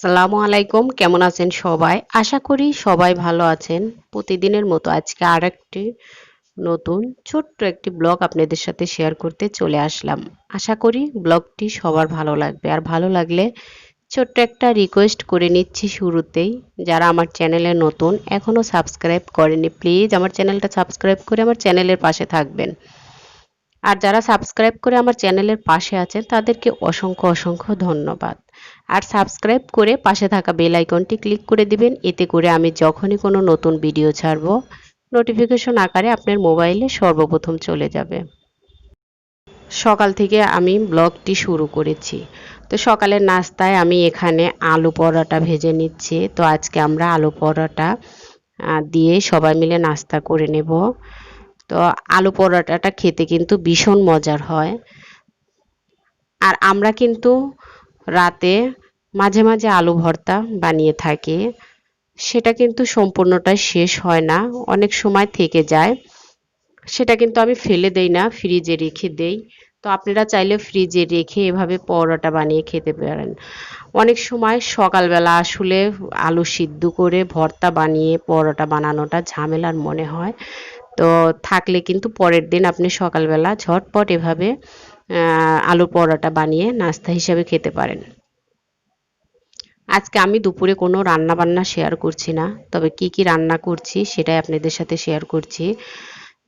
আসসালামু আলাইকুম, কেমন আছেন সবাই? আশা করি সবাই ভালো আছেন। প্রতিদিনের মতো আজকে আরেকটি নতুন ছোট্ট একটি ব্লগ আপনাদের সাথে শেয়ার করতে চলে আসলাম। আশা করি ব্লগটি সবার ভালো লাগবে। আর ভালো লাগলে ছোট্ট একটা রিকোয়েস্ট করে নিচ্ছি শুরুতেই, যারা আমার চ্যানেলে নতুন এখনও সাবস্ক্রাইব করেনি, প্লিজ আমার চ্যানেলটা সাবস্ক্রাইব করে আমার চ্যানেলের পাশে থাকবেন। আর যারা সাবস্ক্রাইব করে আমার চ্যানেলের পাশে আছেন তাদেরকে অসংখ্য অসংখ্য ধন্যবাদ। আর সাবস্ক্রাইব করে পাশে থাকা বেল আইকনটি ক্লিক করে দিবেন, এতে করে আমি যখনই কোনো নতুন ভিডিও ছাড়ব নোটিফিকেশন আকারে আপনার মোবাইলে সর্বপ্রথম চলে যাবে। সকাল থেকে আমি ব্লগটি শুরু করেছি। তো সকালের নাস্তায় আমি এখানে আলু পরোটা ভেজে নিচ্ছি। তো আজকে আমরা আলু পরোটা দিয়ে সবাই মিলে নাস্তা করে নেব। তো আলু পরোটাটা খেতে কিন্তু ভীষণ মজার হয়। আর আমরা কিন্তু রাতে মাঝে মাঝে আলু ভর্তা বানিয়ে থাকি। সেটা কিন্তু সম্পূর্ণটাই শেষ হয় না, অনেক সময় থেকে যায়। সেটা কিন্তু আমি ফেলে দেই না, ফ্রিজে রেখে দেই। তো আপনারা চাইলে ফ্রিজে রেখে এভাবে পরোটা বানিয়ে খেতে পারেন। অনেক সময় সকালবেলা আসলে আলু সিদ্ধ করে ভর্তা বানিয়ে পরোটা বানানোটা ঝামেলার মনে হয়। তো থাকলে কিন্তু পরের দিন আপনি সকালবেলা ঝটপট এভাবে আলুর পরোটা বানিয়ে নাস্তা হিসাবে খেতে পারেন। আজকে আমি দুপুরে কোনো রান্না বান্না শেয়ার করছি না, তবে কি কি রান্না করছি সেটাই আপনাদের সাথে শেয়ার করছি।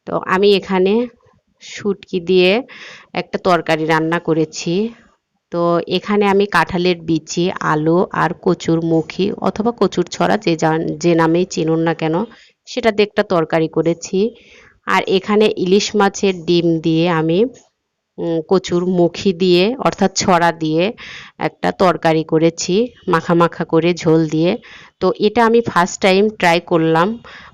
তো আমি এখানে শুটকি দিয়ে একটা তরকারি রান্না করেছি। তো এখানে আমি কাঁঠালের বিচি, আলু আর কচুর মুখি অথবা কচুর ছড়া যে নামেই চিনুন না কেন, সেটা দিয়ে একটা তরকারি করেছি। আর এখানে ইলিশ মাছের ডিম দিয়ে আমি কচুর মুখি দিয়ে অর্থাৎ ছড়া দিয়ে একটা তরকারি করেছি, মাখা মাখা করে ঝোল দিয়ে। তো এটা আমি ফার্স্ট টাইম ট্রাই করলাম,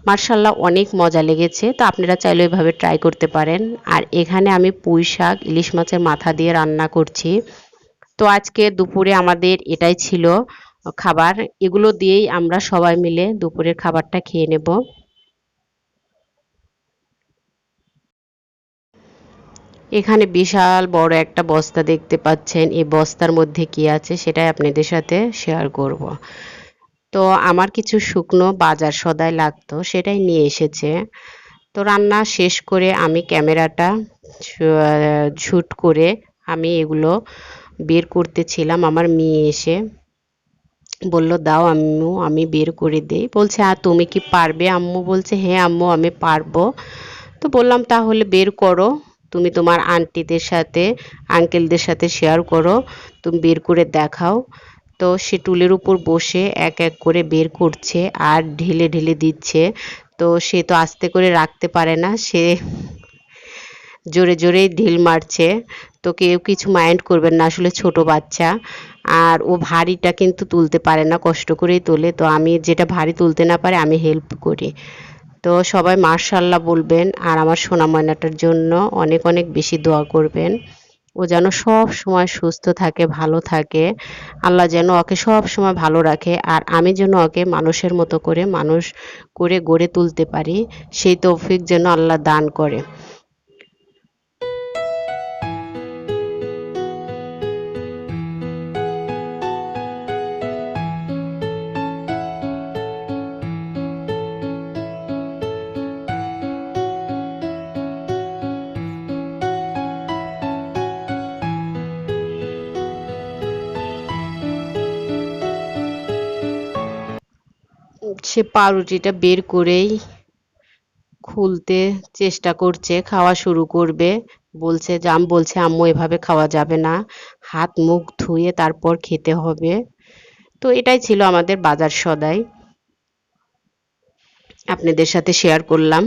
মার্শাল্লাহ অনেক মজা লেগেছে। তো আপনারা চাইলে এভাবে ট্রাই করতে পারেন। আর এখানে আমি পুঁই শাক ইলিশ মাছের মাথা দিয়ে রান্না করছি। তো আজকে দুপুরে আমাদের এটাই ছিল খাবার। এগুলো দিয়েই আমরা সবাই মিলে দুপুরের খাবারটা খেয়ে নেব। এখানে বিশাল বড় একটা বস্তা দেখতে পাচ্ছেন, এই বস্তার মধ্যে কি আছে সেটাই আপনাদের সাথে শেয়ার করব। তো আমার কিছু শুকনো বাজার সদাই লাগতো, সেটাই নিয়ে এসেছে। তো রান্না শেষ করে আমি ক্যামেরাটা শ্যুট করে আমি এগুলো বের করতেছিলাম। আমার মেয়ে এসে বলল, দাও আম্মু আমি বের করে দেই। বলছে, আর তুমি কি পারবে? আম্মু বলছে, হ্যাঁ আম্মু আমি পারবো। তো বললাম, তাহলে বের করো, তুমি তোমার আন্টিদের সাথে আঙ্কেলদের সাথে শেয়ার করো, তুমি বের করে দেখাও। তো সে টুলের উপর বসে এক এক করে বের করছে আর ঢেলে ঢেলে দিচ্ছে। তো সে তো আস্তে করে রাখতে পারে না, সে জোরে জোরেই ঢিল মারছে। তো কেউ কিছু মাইন্ড করবেন না, আসলে ছোট বাচ্চা। আর ও ভারীটা কিন্তু তুলতে পারে না, কষ্ট করেই তোলে। তো আমি যেটা ভারী তুলতে না পারে আমি হেল্প করি। তো সবাই মাশাআল্লাহ বলবেন আর আমার সোনা ময়নাটার জন্য অনেক অনেক বেশি দোয়া করবেন। ও যেন সব সময় সুস্থ থাকে, ভালো থাকে। আল্লাহ যেন ওকে সব সময় ভালো রাখে। আর আমি যেন ওকে মানুষের মতো করে মানুষ করে গড়ে তুলতে পারি, সেই তৌফিক যেন আল্লাহ দান করে। সে পাউরুটিটা বের করেই খুলতে চেষ্টা করছে, খাওয়া শুরু করবে। বলছে, জাম বলছে, আম্মু এভাবে খাওয়া যাবে না, হাত মুখ ধুয়ে তারপর খেতে হবে। তো এটাই ছিল আমাদের বাজার সদাই, আপনাদের সাথে শেয়ার করলাম।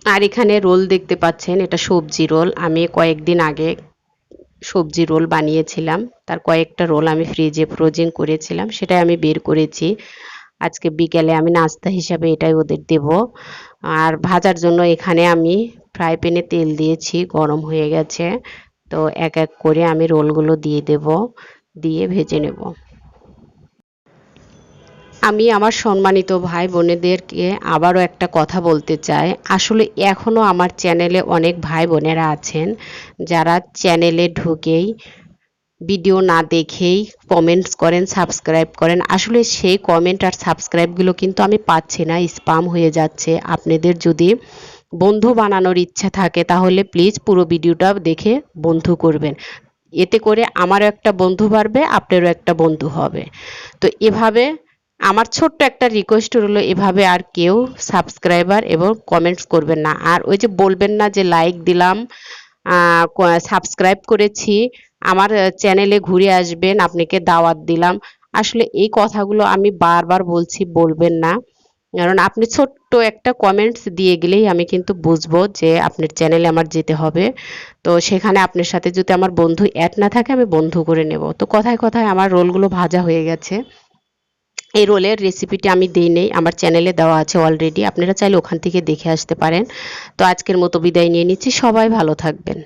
আর এখানে রোল দেখতে পাচ্ছেন, এটা সবজি রোল। আমি কয়েকদিন আগে সবজি রোল বানিয়েছিলাম, তার কয়েকটা রোল আমি ফ্রিজে ফ্রোজেন করেছিলাম, সেটাই আমি বের করেছি। আজকে বিকেলে আমি নাস্তা হিসাবে এটাই ওদের দেব। আর ভাজার জন্য এখানে আমি ফ্রাই প্যানে তেল দিয়েছি, গরম হয়ে গেছে। তো এক এক করে আমি রোলগুলো দিয়ে দেব, দিয়ে ভেজে নেব। আমি আমার সম্মানিত ভাই বোনেদেরকে আবারও একটা কথা বলতে চাই। আসলে এখনও আমার চ্যানেলে অনেক ভাই বোনেরা আছেন যারা চ্যানেলে ঢুকেই ভিডিও না দেখেই কমেন্টস করেন, সাবস্ক্রাইব করেন। আসলে সেই কমেন্ট আর সাবস্ক্রাইবগুলো কিন্তু আমি পাচ্ছি না, স্পাম হয়ে যাচ্ছে। আপনাদের যদি বন্ধু বানানোর ইচ্ছা থাকে তাহলে প্লিজ পুরো ভিডিওটা দেখে বন্ধু করবেন। এতে করে আমারও একটা বন্ধু বাড়বে, আপনারও একটা বন্ধু হবে। তো এভাবে আমার ছোট্ট একটা রিকোয়েস্ট হলো, এভাবে আর কেউ সাবস্ক্রাইবার এবং কমেন্টস করবেন না। আর ওই যে বলবেন না যে লাইক দিলাম, সাবস্ক্রাইব করেছি, আমার চ্যানেলে ঘুরে আসবেন, আপনাকে দাওয়াত দিলাম। আসলে এই কথাগুলো আমি বারবার বলছি, বলবেন না। কারণ আপনি ছোট্ট একটা কমেন্টস দিয়ে গেলেই আমি কিন্তু বুঝবো যে আপনার চ্যানেলে আমার যেতে হবে। তো সেখানে আপনার সাথে যদি আমার বন্ধু অ্যাড না থাকে আমি বন্ধু করে নেব। তো কথায় কথায় আমার রোলগুলো ভাজা হয়ে গেছে। এই রোলের রেসিপিটি আমি দিই নেই, আমার চ্যানেলে দেওয়া আছে অলরেডি, আপনারা চাইলে ওখান থেকে দেখে আসতে পারেন। তো আজকের মতো বিদায় নিয়ে নিচ্ছি, সবাই ভালো থাকবেন।